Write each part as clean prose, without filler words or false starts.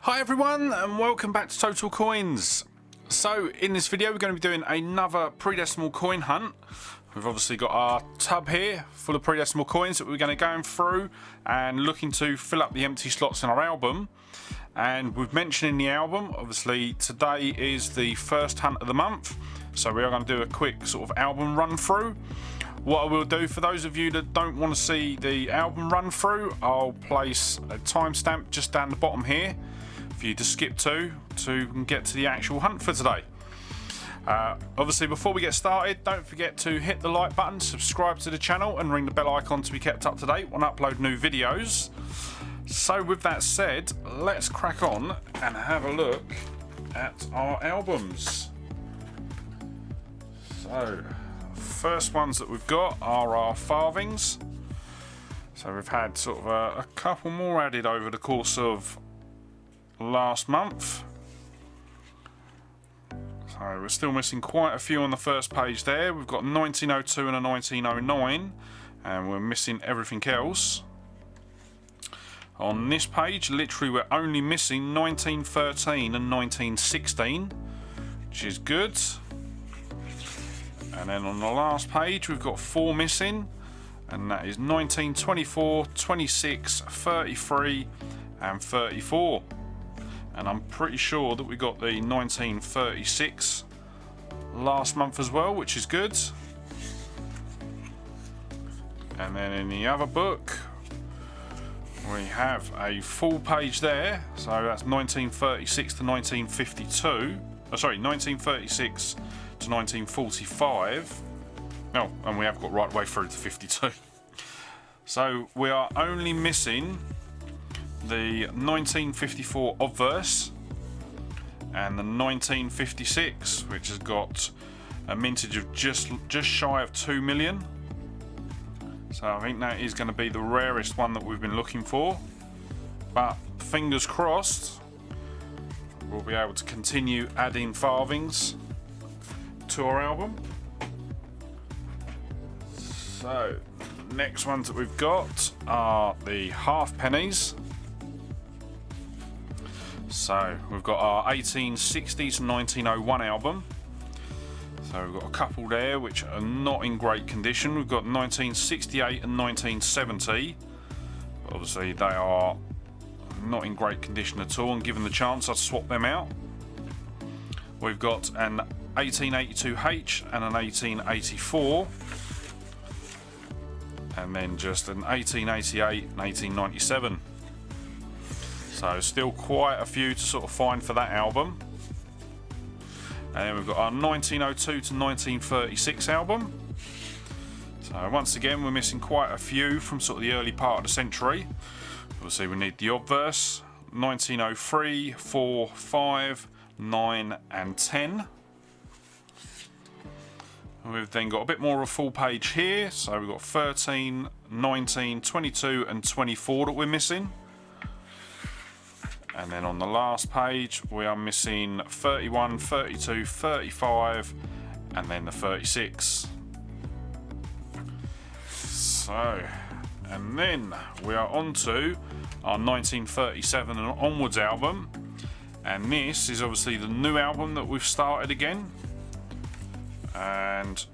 Hi everyone and welcome back to Total Coins. So in this video we're going to be doing another pre-decimal coin hunt. We've obviously got our tub here full of pre-decimal coins that we're going to go through and looking to fill up the empty slots in our album. And we've mentioned in the album, obviously today is the first hunt of the month, so we are going to do a quick sort of album run through. What I will do, for those of you that don't want to see the album run through, I'll place a timestamp just down the bottom here for you to skip to get to the actual hunt for today. Obviously before we get started, don't forget to hit the like button, subscribe to the channel and ring the bell icon to be kept up to date when I upload new videos. So with that said, let's crack on and have a look at our albums. So first ones that we've got are our farthings. So we've had sort of a couple more added over the course of last month. So we're still missing quite a few on the first page there. We've got 1902 and a 1909 and we're missing everything else. On this page literally we're only missing 1913 and 1916, which is good. And then on the last page we've got 4 missing, and that is 1924, 26, 33 and 34. And I'm pretty sure that we got the 1936 last month as well, which is good. And then in the other book we have a full page there, so that's 1936 to 1952. Oh, sorry, 1936 to 1945. Oh, and we have got right way through to 52. So we are only missing the 1954 obverse and the 1956, which has got a mintage of just shy of 2 million. So I think that is going to be the rarest one that we've been looking for, but fingers crossed we'll be able to continue adding farthings to our album. So next ones that we've got are the half pennies. So we've got our 1860 to 1901 album. So we've got a couple there which are not in great condition. We've got 1968 and 1970. Obviously they are not in great condition at all, and given the chance I'd swap them out. We've got an 1882H and an 1884. And then just an 1888 and 1897. So still quite a few to sort of find for that album. And then we've got our 1902 to 1936 album. So once again we're missing quite a few from sort of the early part of the century. Obviously we need the obverse, 1903, 4, 5, 9 and 10. And we've then got a bit more of a full page here. So we've got 13, 19, 22 and 24 that we're missing. And then on the last page we are missing 31, 32, 35 and then the 36. So, and then we are on to our 1937 and onwards album, and this is obviously the new album that we've started again, and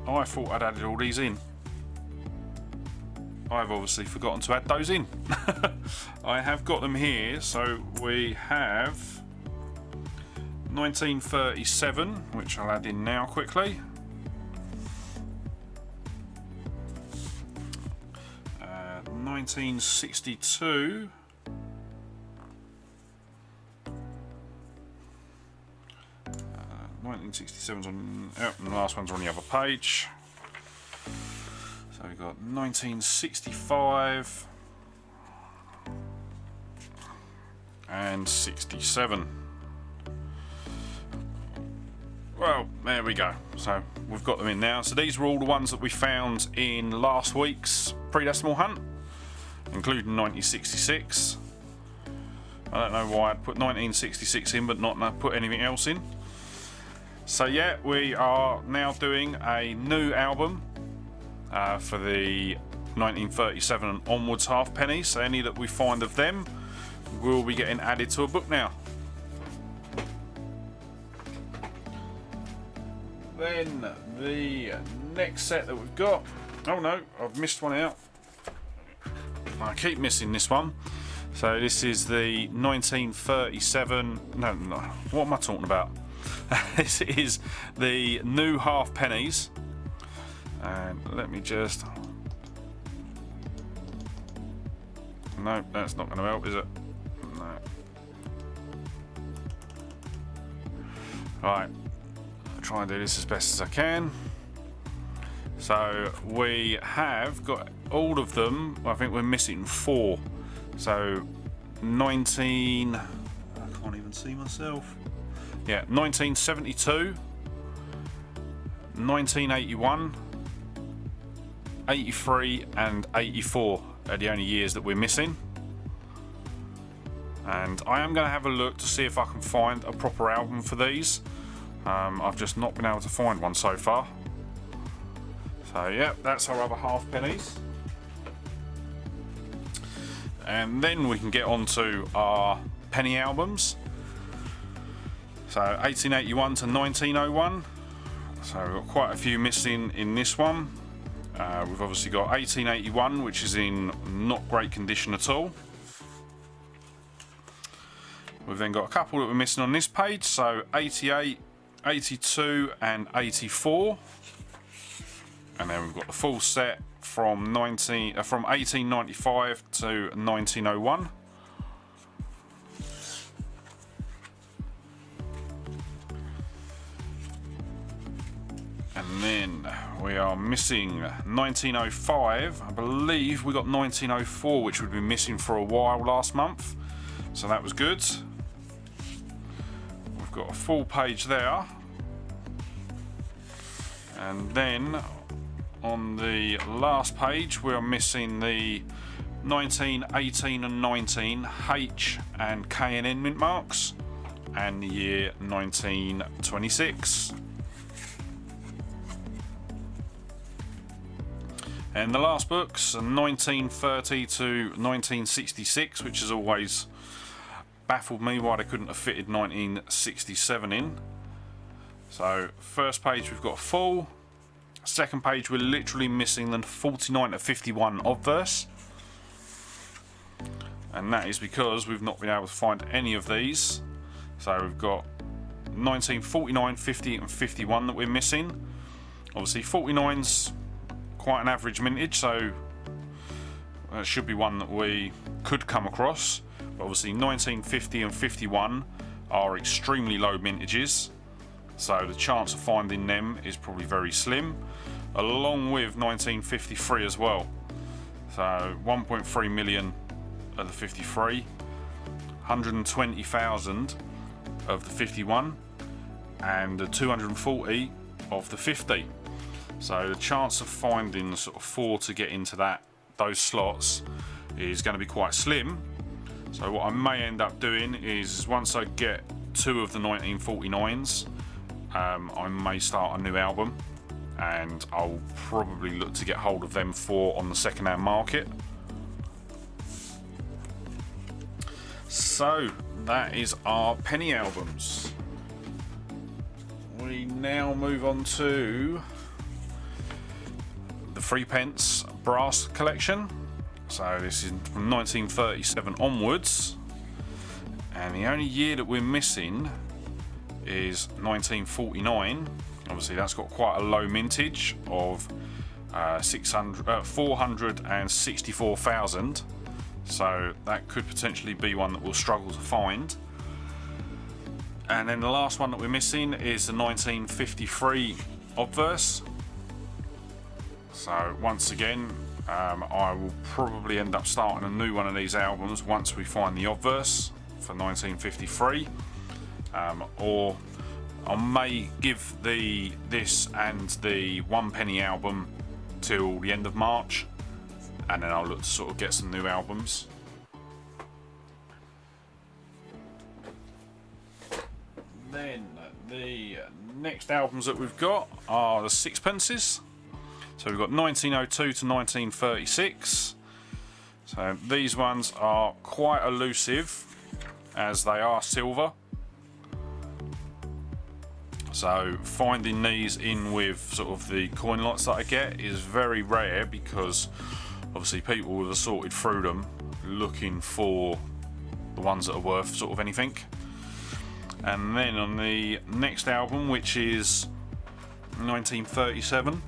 I thought I'd added all these in. I've obviously forgotten to add those in. I have got them here. So we have 1937, which I'll add in now quickly. 1962. 1967's on, and the last one's on the other page. So we've got 1965 and 67. Well, there we go. So we've got them in now. So these were all the ones that we found in last week's pre-decimal hunt, including 1966. I don't know why I'd put 1966 in but not put anything else in. So yeah, we are now doing a new album for the 1937 and onwards half pennies. So any that we find of them will be getting added to a book now. Then the next set that we've got, oh no, I've missed one out. I keep missing this one. So this is the 1937, no, what am I talking about? This is the new Half Pennies. And let me just, no, that's not going to help, is it? No. Right, I'll try and do this as best as I can. So we have got all of them. I think we're missing 4. So 19, I can't even see myself. Yeah, 1972, 1981, 83 and 84 are the only years that we're missing. And I am going to have a look to see if I can find a proper album for these. I've just not been able to find one so far. So yeah, that's our other Half Pennies. And then we can get on to our penny albums. So 1881 to 1901. So we've got quite a few missing in this one. We've obviously got 1881, which is in not great condition at all. We've then got a couple that we're missing on this page. So 88, 82 and 84. And then we've got the full set from 1895 to 1901. And then we are missing 1905. I believe we got 1904, which we've been missing for a while last month. So that was good. We've got a full page there. And then on the last page we are missing the 19, 18 and 19 H and K and N mint marks and the year 1926. And the last books are 1930 to 1966, which has always baffled me why they couldn't have fitted 1967 in. So first page we've got full. Second page we're literally missing the 49 to 51 obverse, and that is because we've not been able to find any of these. So we've got 1949, 50 and 51 that we're missing. Obviously 49's quite an average mintage, so it should be one that we could come across. But obviously 1950 and 51 are extremely low mintages, so the chance of finding them is probably very slim, along with 1953 as well. So 1.3 million of the 53, 120,000 of the 51, and 240 of the 50. So the chance of finding sort of 4 to get into those slots is going to be quite slim. So what I may end up doing is, once I get 2 of the 1949s, I may start a new album, and I'll probably look to get hold of them on the second-hand market. So that is our penny albums. We now move on to the 3p brass collection. So this is from 1937 onwards, and the only year that we're missing is 1949. Obviously that's got quite a low mintage of 464,000, so that could potentially be one that we'll struggle to find. And then the last one that we're missing is the 1953 obverse. So once again, I will probably end up starting a new one of these albums once we find the obverse for 1953. Or I may give this and the 1p album till the end of March, and then I'll look to sort of get some new albums. Then the next albums that we've got are the 6p. So we've got 1902 to 1936. So these ones are quite elusive as they are silver. So finding these in with sort of the coin lots that I get is very rare, because obviously people will have sorted through them looking for the ones that are worth sort of anything. And then on the next album, which is 1937,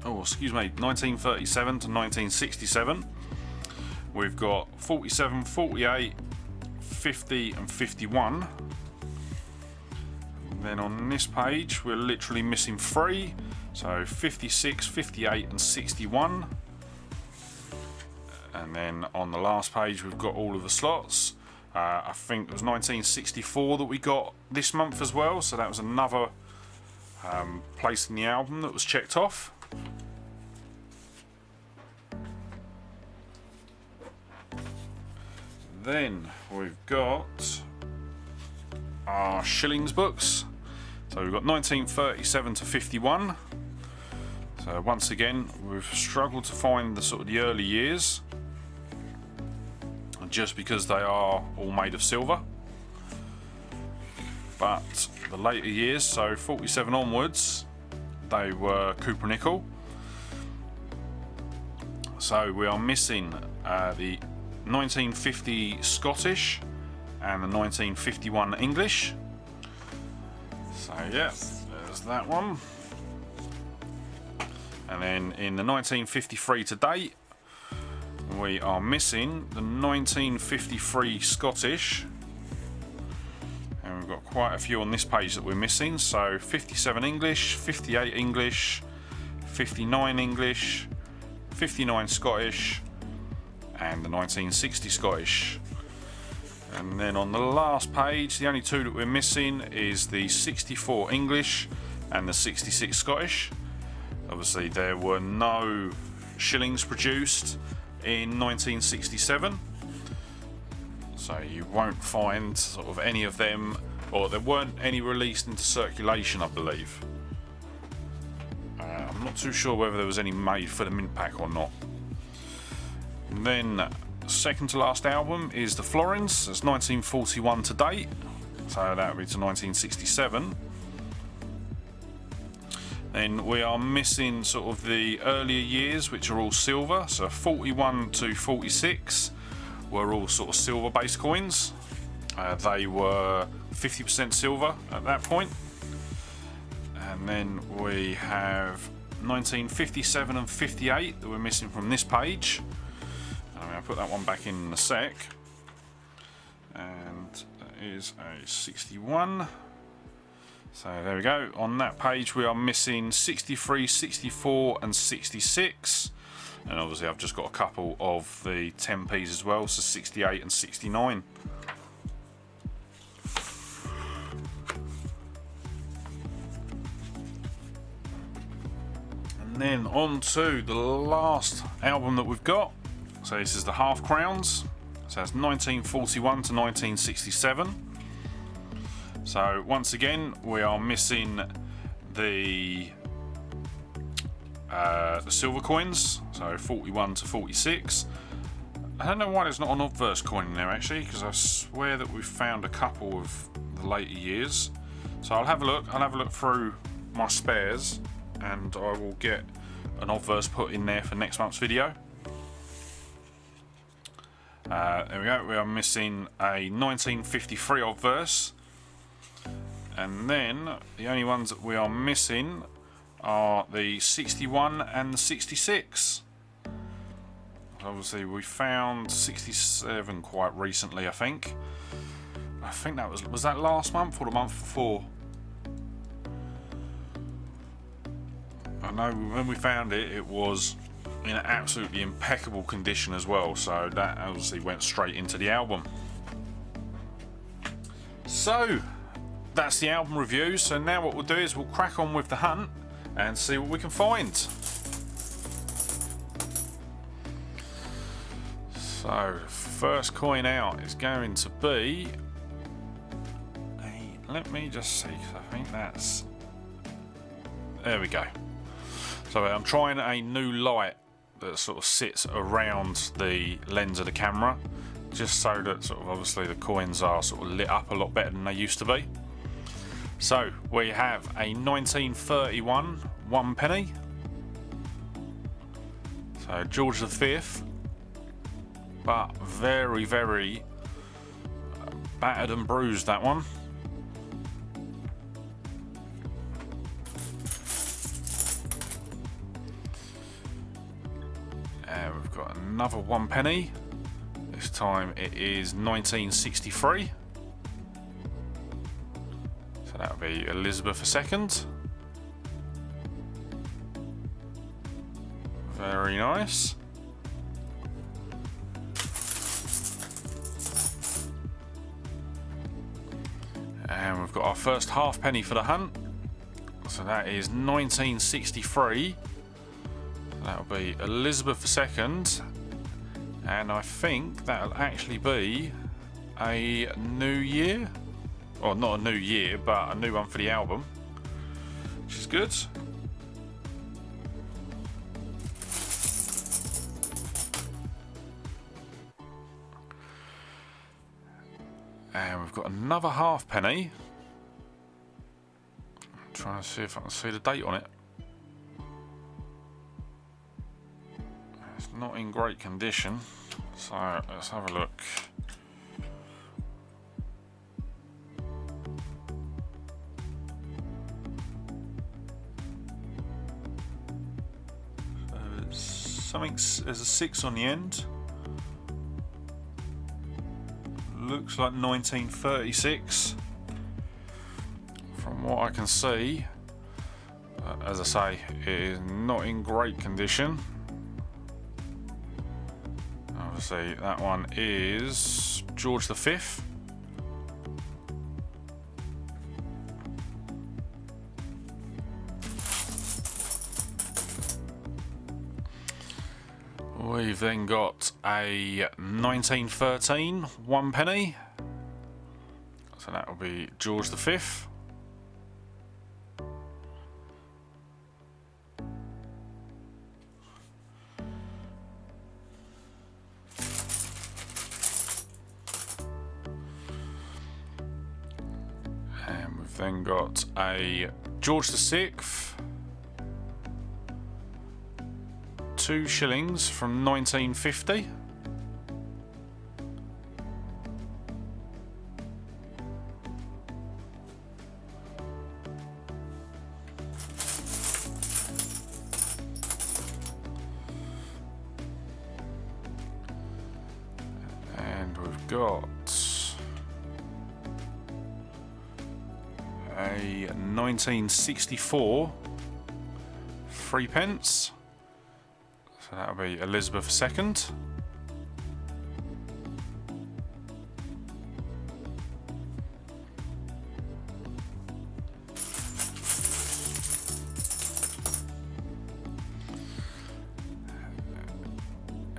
1937 to 1967, we've got 47, 48, 50 and 51. And then on this page we're literally missing 3, so 56, 58 and 61. And then on the last page we've got all of the slots. I think it was 1964 that we got this month as well, so that was another place in the album that was checked off. Then we've got our shillings books. So we've got 1937 to 51. So once again we've struggled to find the sort of the early years, just because they are all made of silver. But the later years, so 47 onwards, they were copper nickel. So we are missing the 1950 Scottish and the 1951 English. So yeah, there's that one. And then in the 1953 to date, we are missing the 1953 Scottish, and we've got quite a few on this page that we're missing. So 57 English, 58 English, 59 English, 59 Scottish, and the 1960 Scottish. And then on the last page, the only two that we're missing is the 64 English and the 66 Scottish. Obviously there were no shillings produced in 1967, so you won't find sort of any of them, or there weren't any released into circulation, I believe. I'm not too sure whether there was any made for the mint pack or not. And then second to last album is the Florins. It's 1941 to date, so that would be to 1967. Then we are missing sort of the earlier years, which are all silver. So 41 to 46 were all sort of silver based coins. They were 50% silver at that point. And then we have 1957 and 58 that we're missing from this page. I'm going to put that one back in a sec. And that is a 61. So there we go. On that page we are missing 63, 64 and 66. And obviously I've just got a couple of the 10p's as well, so 68 and 69. And then on to the last album that we've got. So this is the Half Crowns. So that's 1941 to 1967. So once again we are missing the silver coins, so 41 to 46. I don't know why there's not an obverse coin in there actually, because I swear that we've found a couple of the later years. So I'll have a look through my spares, and I will get an obverse put in there for next month's video. There we go, we are missing a 1953 obverse. And then the only ones that we are missing are the 61 and the 66. Obviously we found 67 quite recently, I think. I think that was that last month or the month before? I know when we found it, it was in absolutely impeccable condition as well, so that obviously went straight into the album. So that's the album review. So now what we'll do is we'll crack on with the hunt and see what we can find. So first coin out is going to be let me just see, because I think that's, there we go. So I'm trying a new light that sort of sits around the lens of the camera, just so that sort of obviously the coins are sort of lit up a lot better than they used to be. So we have a 1931 1 penny. So George V, but very, very battered and bruised, that one. And we've got another 1 penny. This time it is 1963. So that would be Elizabeth II. Very nice. And we've got our first halfpenny for the hunt. So that is 1963. That'll be Elizabeth II. And I think that'll actually be a new year. Or not a new year, but a new one for the album. Which is good. And we've got another halfpenny. I'm trying to see if I can see the date on it. It's not in great condition, so let's have a look. There's a 6 on the end. Looks like 1936 from what I can see. As I say, it is not in great condition. Obviously that one is George V. We've then got a 1913 1 penny. So that will be George V. And we've then got a George VI. 2 shillings from 1950. And we've got a 1964 3 pence. So that'll be Elizabeth II.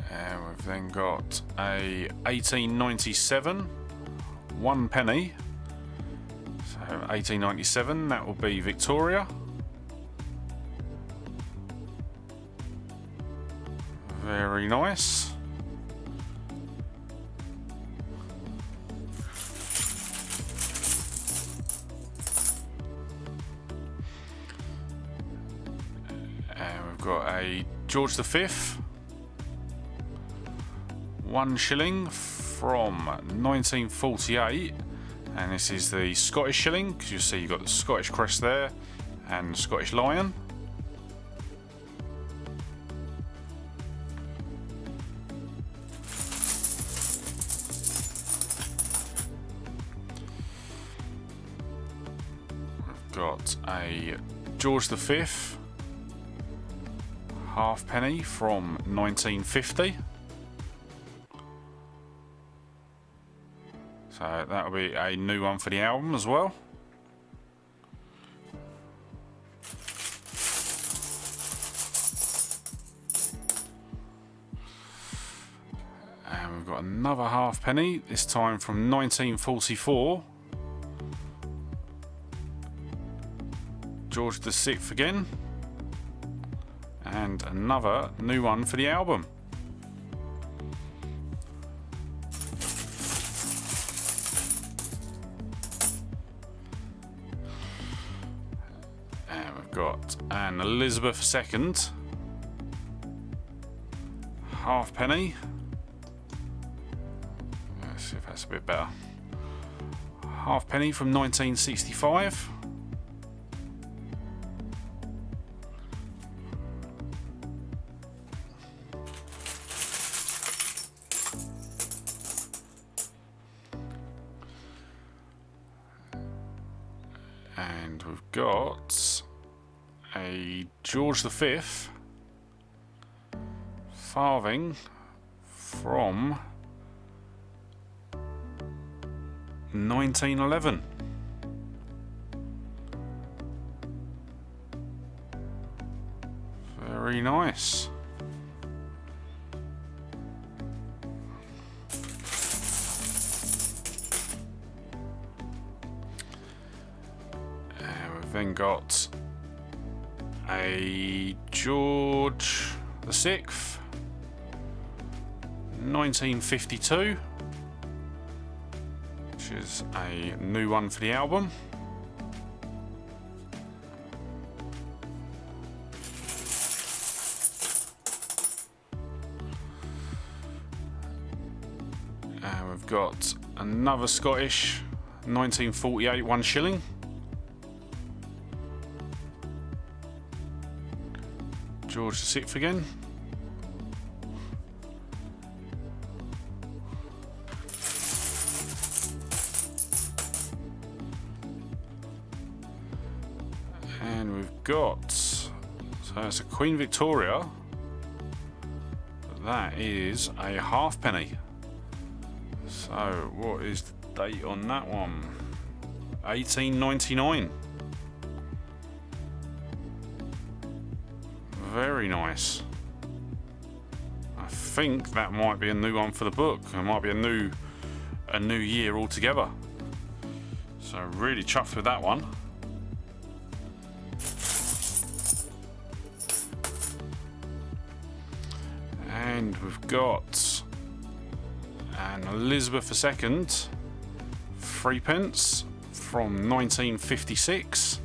And we've then got a 1897 1 penny. So 1897, that will be Victoria. Very nice. And we've got a George V 1 shilling from 1948, and this is the Scottish shilling, because you see you've got the Scottish crest there and the Scottish lion. Got a George V halfpenny from 1950. So that'll be a new one for the album as well. And we've got another halfpenny, this time from 1944. George VI again, and another new one for the album. And we've got an Elizabeth II, Half Penny. Let's see if that's a bit better. Half Penny from 1965. And we've got a George V farthing from 1911. Very nice. We've then got a George VI, 1952, which is a new one for the album. And we've got another Scottish 1948 1 shilling. George VI again. And we've got, so it's a Queen Victoria. That is a half penny. So what is the date on that one? 1899. Very nice. I think that might be a new one for the book. It might be a new year altogether. So really chuffed with that one. And we've got an Elizabeth II, 3p from 1956.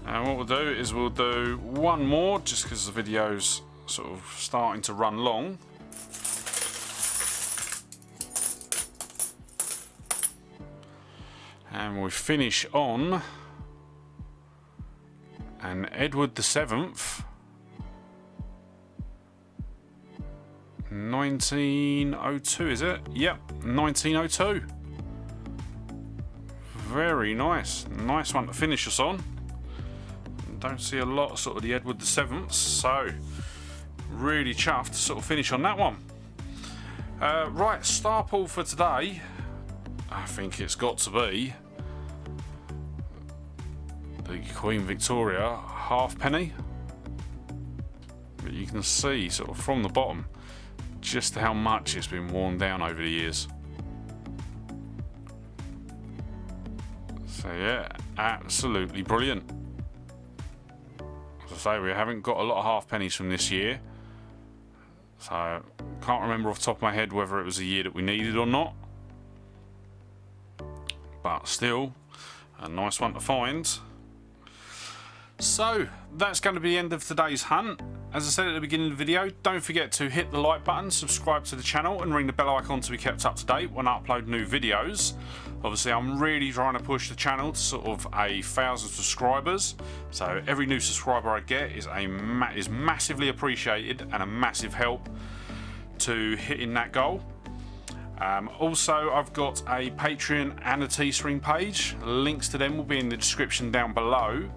And what we'll do is we'll do one more, just because the video's sort of starting to run long. And we finish on an Edward VII, 1902, is it? Yep, 1902. Very nice. Nice one to finish us on. Don't see a lot of sort of the Edward VII's, so really chuffed to sort of finish on that one. Right, star pull for today, I think it's got to be the Queen Victoria half penny. But you can see sort of from the bottom just how much it's been worn down over the years. So yeah, absolutely brilliant. As I say, we haven't got a lot of half pennies from this year, so can't remember off the top of my head whether it was a year that we needed or not, but still a nice one to find. So that's going to be the end of today's hunt. As I said at the beginning of the video, don't forget to hit the like button, subscribe to the channel and ring the bell icon to be kept up to date when I upload new videos. Obviously I'm really trying to push the channel to sort of 1,000 subscribers, so every new subscriber I get is massively appreciated and a massive help to hitting that goal. Also, I've got a Patreon and a Teespring page. Links to them will be in the description down below.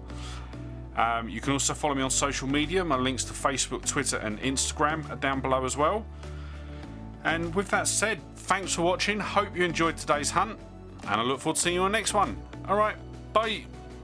You can also follow me on social media. My links to Facebook, Twitter and Instagram are down below as well. And with that said, thanks for watching. Hope you enjoyed today's hunt and I look forward to seeing you on the next one. Alright, bye.